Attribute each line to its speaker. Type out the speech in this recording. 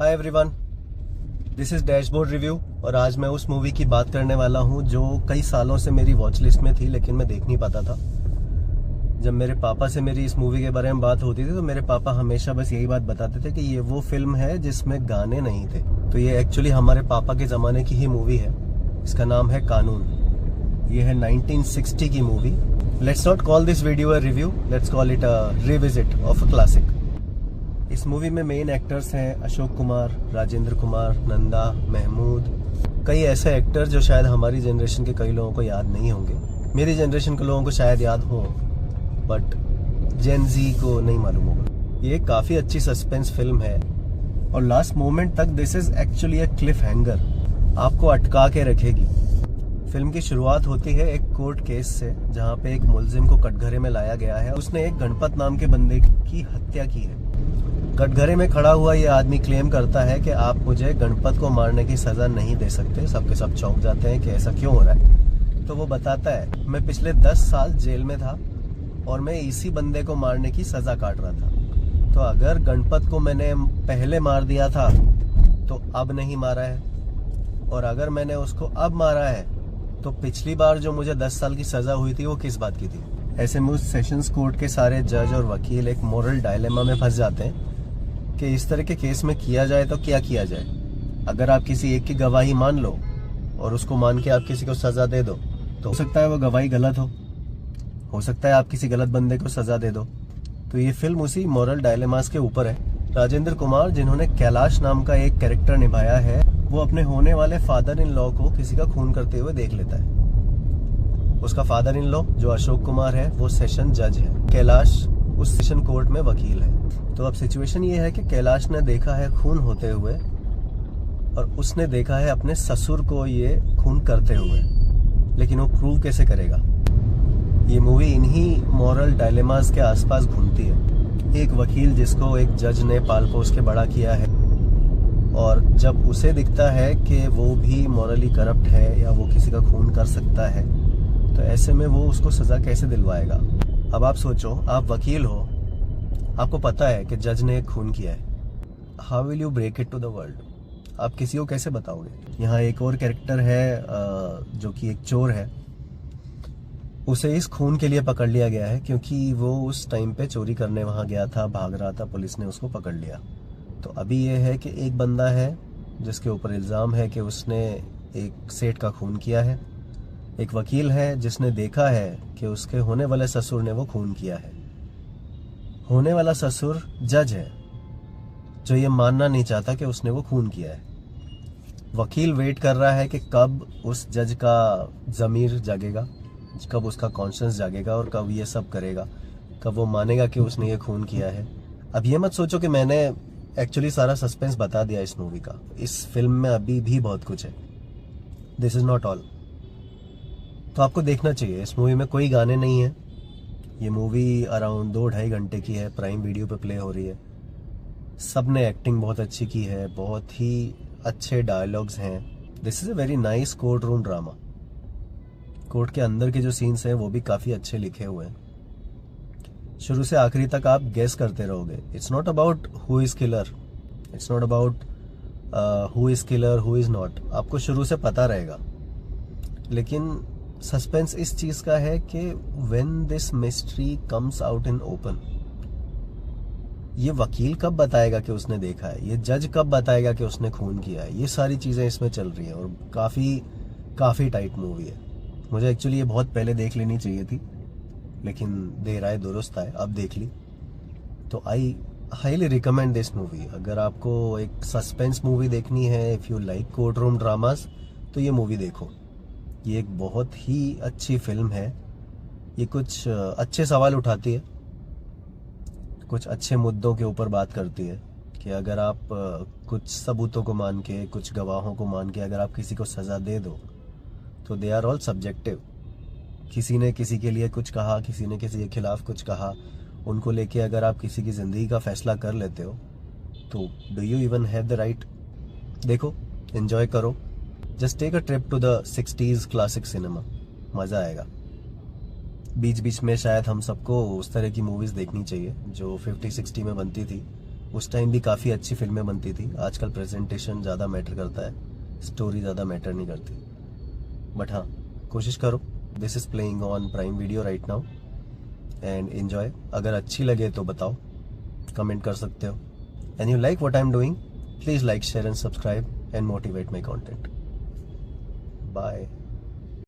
Speaker 1: Hi everyone, this is dashboard review और आज मैं उस मूवी की बात करने वाला हूं जो कई सालों से मेरी वॉच लिस्ट में थी लेकिन मैं देख नहीं पाता था। जब मेरे पापा से मेरी इस मूवी के बारे में बात होती थी तो मेरे पापा हमेशा बस यही बात बताते थे कि ये वो फिल्म है जिसमें गाने नहीं थे। तो ये एक्चुअली हमारे पापा के ज़माने की ही मूवी है। इसका नाम है कानून। ये है 1960 की movie. Let's not call this video a review, let's call it a revisit of a classic. इस मूवी में मेन एक्टर्स हैं अशोक कुमार, राजेंद्र कुमार, नंदा, महमूद, कई ऐसे एक्टर जो शायद हमारी जनरेशन के कई लोगों को याद नहीं होंगे। मेरी जनरेशन के लोगों को शायद याद हो बट जेन जी को नहीं मालूम होगा। ये काफ़ी अच्छी सस्पेंस फिल्म है और लास्ट मोमेंट तक this is actually a cliff hanger, आपको अटका के रखेगी। फिल्म की शुरुआत होती है एक कोर्ट केस से जहाँ पे एक मुलजिम को कटघरे में लाया गया है। उसने एक गणपत नाम के बंदे की हत्या की है। कटघरे में खड़ा हुआ ये आदमी क्लेम करता है कि आप मुझे गणपत को मारने की सजा नहीं दे सकते। सबके सब चौंक जाते हैं कि ऐसा क्यों हो रहा है। तो वो बताता है मैं पिछले 10 साल जेल में था और मैं इसी बंदे को मारने की सजा काट रहा था। तो अगर गणपत को मैंने पहले मार दिया था तो अब नहीं मारा है, और अगर मैंने उसको अब मारा है तो पिछली बार जो मुझे 10 साल की सजा हुई थी वो किस बात की थी। ऐसे में उस सेशंस कोर्ट के सारे जज और वकील एक मोरल डायलेमा में फंस जाते हैं कि इस तरह के केस में किया जाए तो क्या किया जाए। अगर आप किसी एक की गवाही मान लो और उसको मान के आप किसी को सजा दे दो तो हो सकता है वो गवाही गलत हो सकता है आप किसी गलत बंदे को सजा दे दो। तो ये फिल्म उसी मोरल डायलेमास के ऊपर है। राजेंद्र कुमार जिन्होंने कैलाश नाम का एक कैरेक्टर निभाया है वो अपने होने वाले फादर इन लॉ को किसी का खून करते हुए देख लेता है। उसका फादर इन लॉ जो अशोक कुमार है वो सेशन जज है, कैलाश उस सेशन कोर्ट में वकील है। तो अब सिचुएशन ये है कि कैलाश ने देखा है खून होते हुए और उसने देखा है अपने ससुर को ये खून करते हुए, लेकिन वो प्रूव कैसे करेगा। ये मूवी इन्हीं मॉरल डायलेमास के आसपास घूमती है। एक वकील जिसको एक जज ने पाल पोस के बड़ा किया है और जब उसे दिखता है कि वो भी मॉरली करप्ट है या वो किसी का खून कर सकता है तो ऐसे में वो उसको सजा कैसे दिलवाएगा। अब आप सोचो, आप वकील हो, आपको पता है कि जज ने एक खून किया है, how will you break it to the world. आप किसी को कैसे बताओगे। यहाँ एक और कैरेक्टर है जो कि एक चोर है। उसे इस खून के लिए पकड़ लिया गया है क्योंकि वो उस टाइम पे चोरी करने वहाँ गया था, भाग रहा था, पुलिस ने उसको पकड़ लिया। तो अभी ये है कि एक बंदा है जिसके ऊपर इल्ज़ाम है कि उसने एक सेठ का खून किया है। एक वकील है जिसने देखा है कि उसके होने वाले ससुर ने वो खून किया है। होने वाला ससुर जज है जो ये मानना नहीं चाहता कि उसने वो खून किया है। वकील वेट कर रहा है कि कब उस जज का ज़मीर जागेगा, कब उसका कॉन्शियस जागेगा और कब ये सब करेगा, कब वो मानेगा कि उसने ये खून किया है। अब ये मत सोचो कि मैंने एक्चुअली सारा सस्पेंस बता दिया इस मूवी का। इस फिल्म में अभी भी बहुत कुछ है। This is not all. तो आपको देखना चाहिए। इस मूवी में कोई गाने नहीं है। ये मूवी अराउंड 2-2.5 घंटे की है, प्राइम वीडियो पे प्ले हो रही है। सब ने एक्टिंग बहुत अच्छी की है, बहुत ही अच्छे डायलॉग्स हैं। This is a very nice court room drama. Court के अंदर के जो सीन्स हैं वो भी काफ़ी अच्छे लिखे हुए हैं। शुरू से आखिरी तक आप गेस करते रहोगे। It's not about who is killer, it's not about who is killer who is not. आपको शुरू से पता रहेगा, लेकिन सस्पेंस इस चीज़ का है कि when this mystery comes out in open, ये वकील कब बताएगा कि उसने देखा है, ये जज कब बताएगा कि उसने खून किया है। ये सारी चीज़ें इसमें चल रही हैं और काफ़ी टाइट मूवी है। मुझे एक्चुअली ये बहुत पहले देख लेनी चाहिए थी लेकिन देर आए दुरुस्त आए, अब देख ली। तो I highly recommend this movie. अगर आपको एक सस्पेंस मूवी देखनी है, if you like court room dramas, तो ये मूवी देखो। ये एक बहुत ही अच्छी फिल्म है। ये कुछ अच्छे सवाल उठाती है, कुछ अच्छे मुद्दों के ऊपर बात करती है कि अगर आप कुछ सबूतों को मान के, कुछ गवाहों को मान के अगर आप किसी को सज़ा दे दो तो दे आर ऑल सब्जेक्टिव। किसी ने किसी के लिए कुछ कहा, किसी ने किसी के खिलाफ कुछ कहा, उनको लेके अगर आप किसी की ज़िंदगी का फैसला कर लेते हो तो do you even have the right. देखो, एंजॉय करो, just take a trip to the 60s classic cinema, मज़ा आएगा। बीच बीच में शायद हम सबको उस तरह की मूवीज़ देखनी चाहिए जो 50-60 में बनती थी। उस टाइम भी काफ़ी अच्छी फिल्में बनती थी। आजकल प्रेजेंटेशन ज़्यादा मैटर करता है, स्टोरी ज़्यादा मैटर नहीं करती। बट हाँ, कोशिश करो। This is playing on Prime Video right now and enjoy. अगर अच्छी लगे तो बताओ, कमेंट कर सकते हो। And you like what I am doing, please like, share and subscribe and motivate my content. Bye.